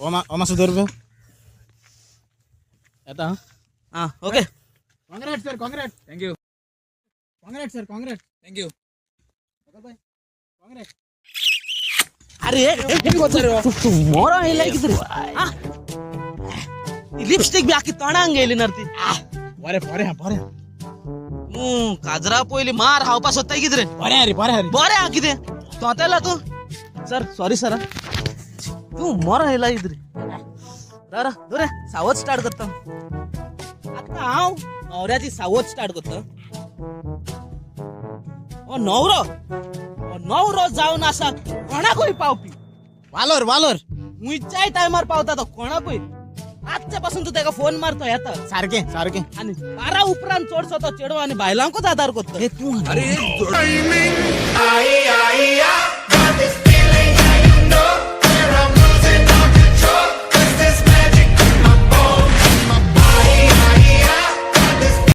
ओमा 100 रुपये येता हा okay congrats sir congrats thank you congrats sir congrats thank you congrats अरे मोर लिपस्टिक बी आखी तोंडांग गेली नरती बरे बरे बरे काजरा पयली मार हावपास होता कितें बरे हरी बरे हा कितें तोतेला तू सर सॉरी सर तू मोर आयला इधर रे सावध स्टार्ट करता आता हांव नवऱ्याची सावध स्टार्ट करता नवरो जावन आसा कोणाकूय पावपी वालोर वालोर मुयच्याय टायमार पावता तो कोणाकूय आजच्या पासून तू त्याका फोन मारतो येता सारखे सारखे आणि 12 उपरांत चोडसो तो चेडवा आणि बायलांकूच आदार करतो हे तू अरे